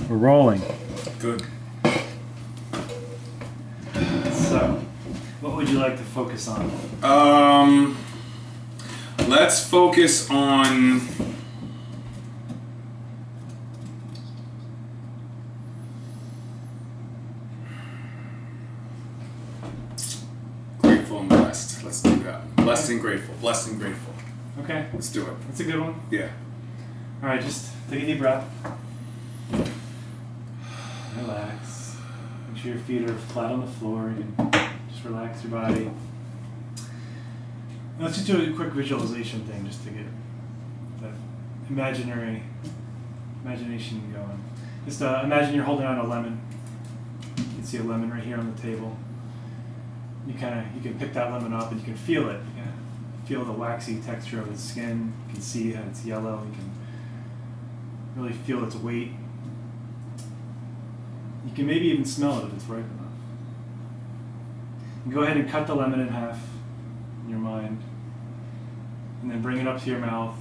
We're rolling. Good. So, what would you like to focus on? Let's focus on grateful and blessed. Let's do that. Blessed and grateful. Blessed and grateful. Okay. Let's do it. That's a good one. Yeah. All right, just take a deep breath. Relax. Make sure your feet are flat on the floor. You can just relax your body. Now let's just do a quick visualization thing just to get that imagination going. Just imagine you're holding on a lemon. You can see a lemon right here on the table. You can pick that lemon up and you can feel it. You can feel the waxy texture of its skin. You can see that it's yellow. You can really feel its weight. You can maybe even smell it if it's ripe enough. You go ahead and cut the lemon in half in your mind, and then bring it up to your mouth.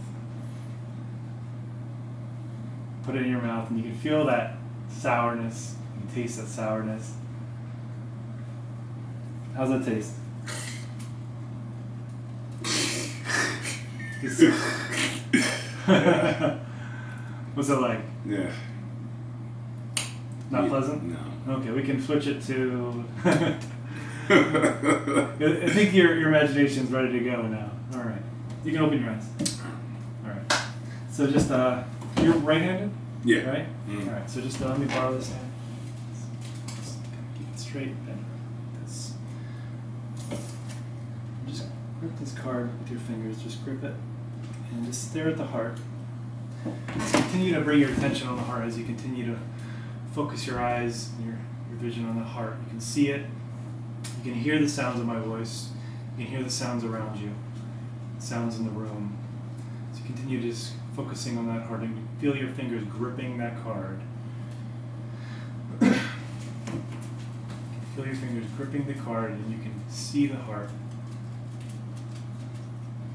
Put it in your mouth, and you can feel that sourness. You can taste that sourness. How's that taste? What's it like? Yeah. Not pleasant? No. Okay, we can switch it to... I think your imagination's ready to go now. All right. You can open your eyes. All right. So just, you're right-handed? Yeah. Right? Mm. All right, so just let me borrow this hand. Just keep it straight and this. Just grip this card with your fingers. Just grip it and just stare at the heart. Just continue to bring your attention on the heart as you continue to focus your eyes and your vision on the heart. You can see it. You can hear the sounds of my voice. You can hear the sounds around you, sounds in the room. So you continue just focusing on that heart and you feel your fingers gripping that card. Feel your fingers gripping the card and you can see the heart.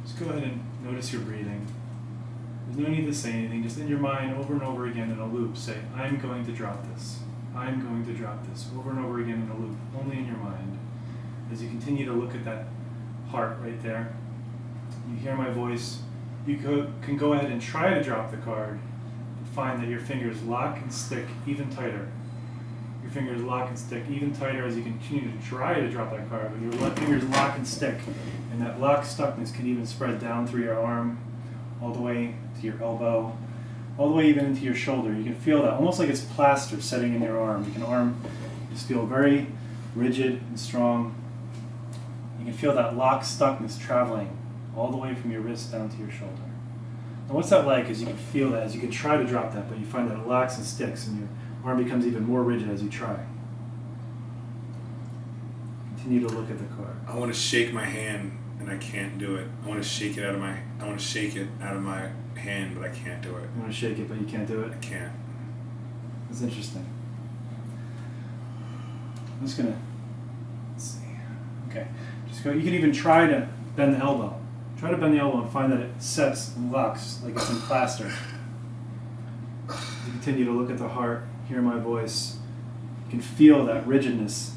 Just go ahead and notice your breathing. There's no need to say anything, just in your mind over and over again in a loop say, I'm going to drop this. I'm going to drop this. Over and over again in a loop, only in your mind. As you continue to look at that heart right there, you hear my voice, you can go ahead and try to drop the card, but find that your fingers lock and stick even tighter. Your fingers lock and stick even tighter as you continue to try to drop that card, but your fingers lock and stick, and that lock stuckness can even spread down through your arm, all the way to your elbow, all the way even into your shoulder. You can feel that, almost like it's plaster setting in your arm. You just feel very rigid and strong. You can feel that lock stuckness traveling all the way from your wrist down to your shoulder. And what's that like as you can feel that, as you can try to drop that, but you find that it locks and sticks and your arm becomes even more rigid as you try. Continue to look at the card. I want to shake my hand and I can't do it. I want to shake it out of my hand, but I can't do it. You want to shake it, but you can't do it? I can't. That's interesting. I'm just gonna, let's see. Okay, just go. You can even try to bend the elbow. Try to bend the elbow and find that it sets and locks like it's in plaster. You continue to look at the heart, hear my voice. You can feel that rigidness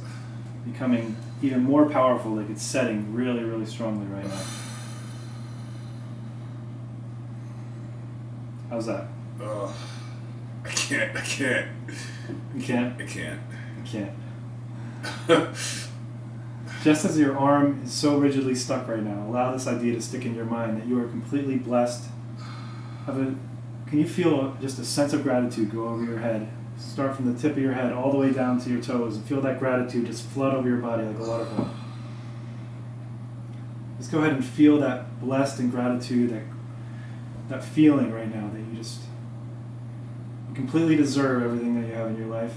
becoming even more powerful, like it's setting really, really strongly right now. How's that? I can't. You can't? I can't. You can't. Just as your arm is so rigidly stuck right now, allow this idea to stick in your mind that you are completely blessed. Can you feel just a sense of gratitude go over your head? Start from the tip of your head all the way down to your toes and feel that gratitude just flood over your body like a waterfall. Just go ahead and feel that blessed and gratitude, that feeling right now that you completely deserve everything that you have in your life,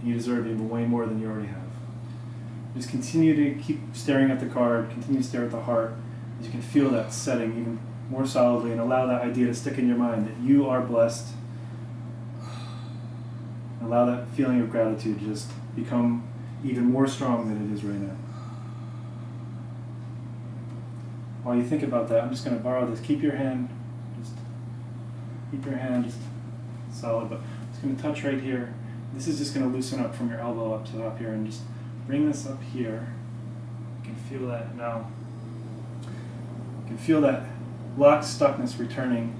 and you deserve even way more than you already have. Just continue to keep staring at the card, continue to stare at the heart, as you can feel that setting even more solidly, and allow that idea to stick in your mind that you are blessed. Allow that feeling of gratitude to just become even more strong than it is right now. While you think about that, I'm just going to borrow this. Keep your hand just solid, but just It's going to touch right here. This is just going to loosen up from your elbow up to up here and just bring this up here. You can feel that now. You can feel that locked stuckness returning.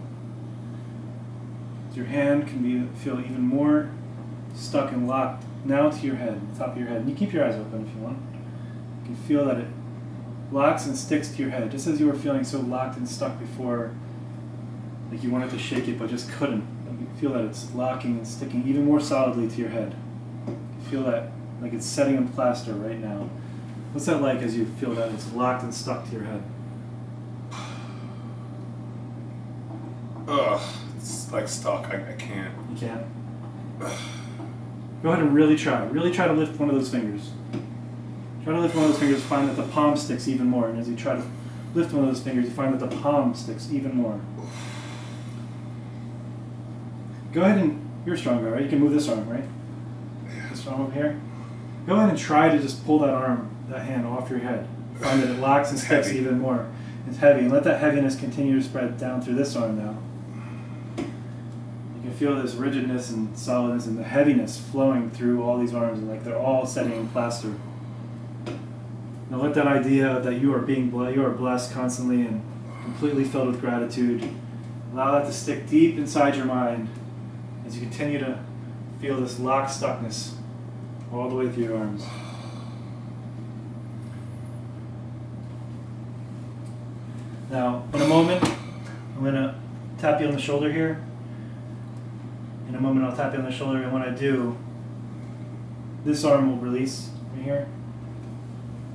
Your hand can feel even more stuck and locked now to your head, the top of your head. And you keep your eyes open if you want. You can feel that it locks and sticks to your head, just as you were feeling so locked and stuck before, like you wanted to shake it but just couldn't. You feel that it's locking and sticking even more solidly to your head. You feel that like it's setting in plaster right now. What's that like as you feel that it's locked and stuck to your head? Ugh, it's like stuck. I can't. You can't? Go ahead and really try. Really try to lift one of those fingers. Try to lift one of those fingers, find that the palm sticks even more. And as you try to lift one of those fingers, you find that the palm sticks even more. Go ahead and, you're a strong guy, right? You can move this arm, right? This arm over here. Go ahead and try to just pull that arm, that hand off your head. Find that it locks and sticks heavy. even more. It's heavy. And let that heaviness continue to spread down through this arm now. You can feel this rigidness and solidness and the heaviness flowing through all these arms, and like they're all setting in plaster. Now let that idea that you are blessed constantly and completely filled with gratitude, allow that to stick deep inside your mind as you continue to feel this locked stuckness all the way through your arms. Now, in a moment, I'm going to tap you on the shoulder here. In a moment, I'll tap you on the shoulder, and when I do, this arm will release right here,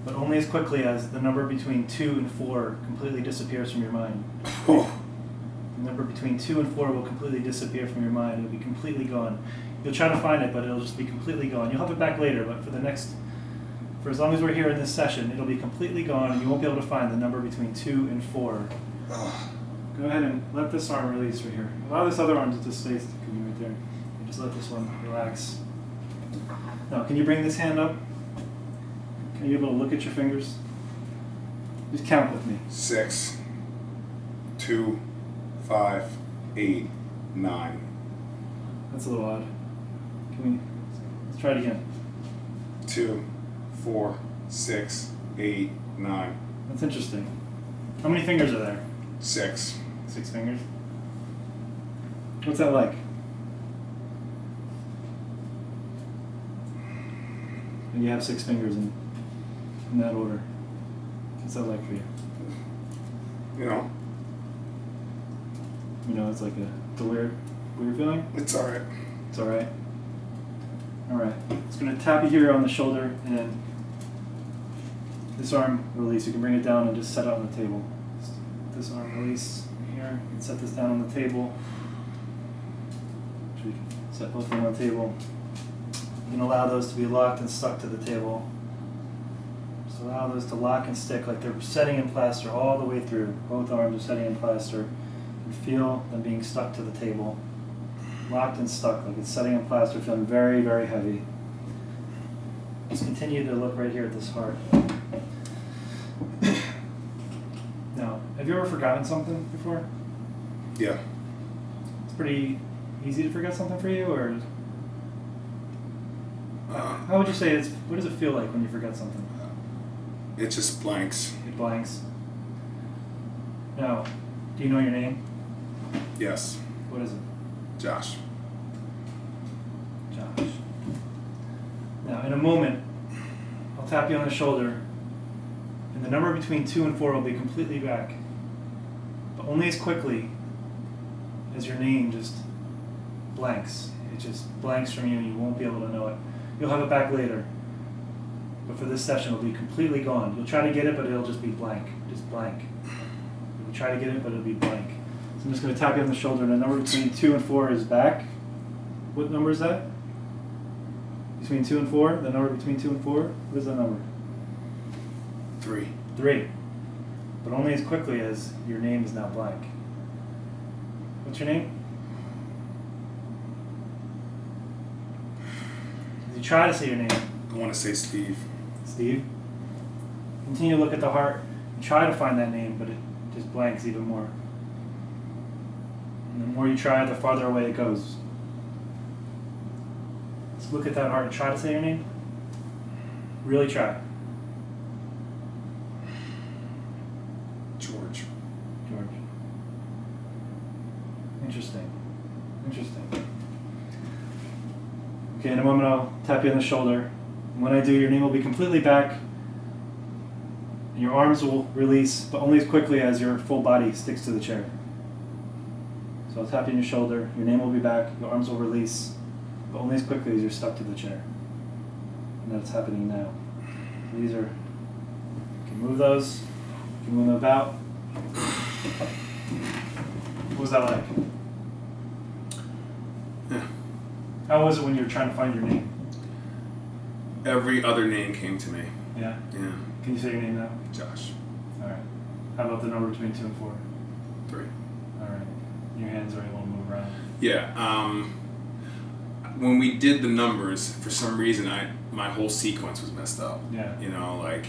but only as quickly as the number between 2 and 4 completely disappears from your mind. The number between 2 and 4 will completely disappear from your mind. It'll be completely gone. You'll try to find it, but it'll just be completely gone. You'll have it back later, but for as long as we're here in this session, it'll be completely gone, and you won't be able to find the number between 2 and 4. Go ahead and let this arm release right here. Allow this other arm to just stay right there. And just let this one relax. Now, can you bring this hand up? Can you be able to look at your fingers? Just count with me. 6, 2, 5, 8, 9. That's a little odd. Let's try it again. 2, 4, 6, 8, 9. That's interesting. How many fingers are there? 6. 6 fingers. What's that like? And you have 6 fingers in that order. What's that like for you? You know. You know, it's like it's a weird feeling? It's alright. It's alright. Alright. It's going to tap you here on the shoulder, and this arm release. You can bring it down and just set it on the table. Just this arm release here. You can set this down on the table. So you can set both of them on the table. You can allow those to be locked and stuck to the table. Just allow those to lock and stick like they're setting in plaster all the way through. Both arms are setting in plaster. You feel them being stuck to the table. Locked and stuck, like it's setting in plaster, feeling very, very heavy. Just continue to look right here at this heart. Now, have you ever forgotten something before? Yeah. It's pretty easy to forget something for you, or how would you say it's? What does it feel like when you forget something? It just blanks. It blanks. Now, do you know your name? Yes. What is it? Josh. Josh. Now, in a moment, I'll tap you on the shoulder, and the number between 2 and 4 will be completely back, but only as quickly as your name just blanks. It just blanks from you, and you won't be able to know it. You'll have it back later, but for this session, it'll be completely gone. You'll try to get it, but it'll just be blank, just blank. You'll try to get it, but it'll be blank. So I'm just going to tap you on the shoulder, and the number between 2 and 4 is back. What number is that? Between 2 and 4? The number between 2 and 4? What is that number? 3. 3. But only as quickly as your name is now blank. What's your name? As you try to say your name. I want to say Steve. Steve? Continue to look at the heart and try to find that name, but it just blanks even more. And the more you try, the farther away it goes. Just look at that heart and try to say your name. Really try. George. George. Interesting. Interesting. Okay, in a moment I'll tap you on the shoulder. And when I do, your name will be completely back. And your arms will release, but only as quickly as your full body sticks to the chair. So I'll tap you on your shoulder. Your name will be back. Your arms will release, but only as quickly as you're stuck to the chair. And that's happening now. These are, you can move those. You can move them about. What was that like? Yeah. How was it when you were trying to find your name? Every other name came to me. Yeah? Yeah. Can you say your name now? Josh. Alright. How about the number between 2 and 4? 3. Alright. Your hands are able to move around. Yeah. When we did the numbers, for some reason, my whole sequence was messed up. Yeah. You know, like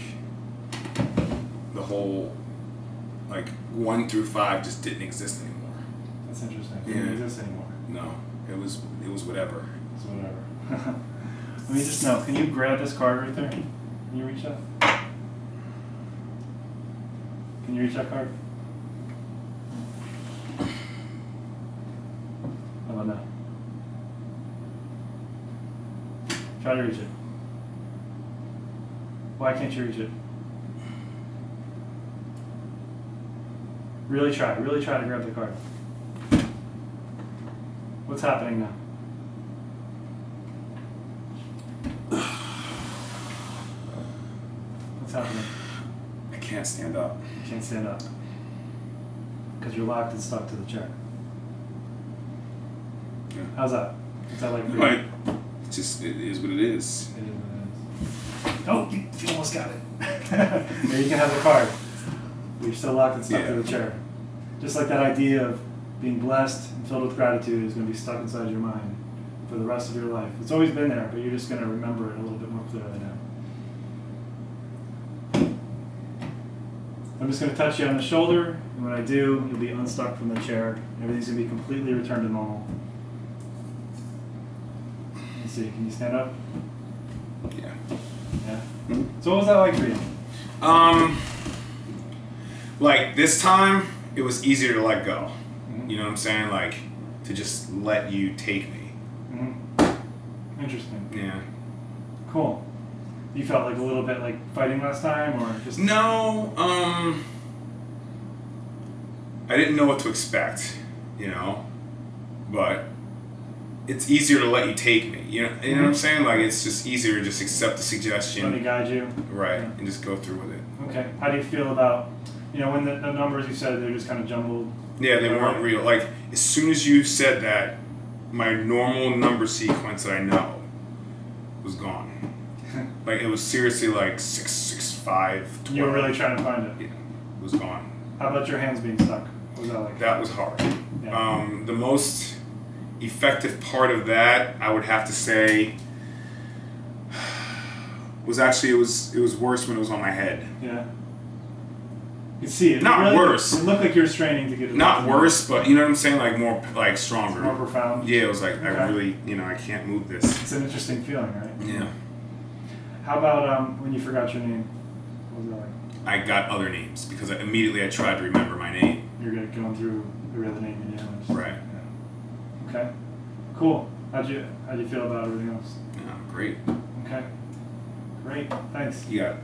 the whole, like 1 through 5 just didn't exist anymore. That's interesting. It Yeah. doesn't exist anymore. No, it was whatever. It's whatever. Let me just know. Can you grab this card right there? Can you reach that? Can you reach that card? How about now? Try to reach it. Why can't you reach it? Really try to grab the card. What's happening now? What's happening? I can't stand up. You can't stand up. Because you're locked and stuck to the chair. Yeah. How's that? What's that like for you? Right. It is what it is. It is what it is. Oh, you almost got it. There, you can have the card. But you're still locked and stuck to the chair. Just like that idea of being blessed and filled with gratitude is going to be stuck inside your mind for the rest of your life. It's always been there, but you're just going to remember it a little bit more clearly now. I'm just going to touch you on the shoulder, and when I do, you'll be unstuck from the chair. Everything's going to be completely returned to normal. Let's see, can you stand up? Yeah. Yeah? So what was that like for you? Like this time, it was easier to let go. Mm-hmm. You know what I'm saying? Like, to just let you take me. Mm-hmm. Interesting. Yeah. Cool. You felt like a little bit like fighting last time, or just... No, I didn't know what to expect, you know, but it's easier to let you take me, you know what I'm saying? Like, it's just easier to just accept the suggestion. Let me guide you. Right, Yeah. and just go through with it. Okay. How do you feel about, you know, when the numbers you said, they're just kind of jumbled? Yeah, they weren't real. Like, as soon as you said that, my normal number sequence that I know was gone. Like, it was seriously like 6, 6, 5, 12. You were really trying to find it? Yeah, it was gone. How about your hands being stuck? What was that like? That was hard. Yeah. The most effective part of that, I would have to say, was actually, it was worse when it was on my head. Yeah. You can see it. Not really, worse. It looked like you were straining to get it. Not worse, but you know what I'm saying? Like, more, like, stronger. More profound. Yeah, it was like, Okay. I really, you know, I can't move this. It's an interesting feeling, right? Yeah. How about when you forgot your name? What was that like? I got other names because immediately I tried to remember my name. You're going through every other name you knew. Right. Yeah. Okay. Cool. How'd you feel about everything else? Yeah, great. Okay. Great. Thanks. You got it.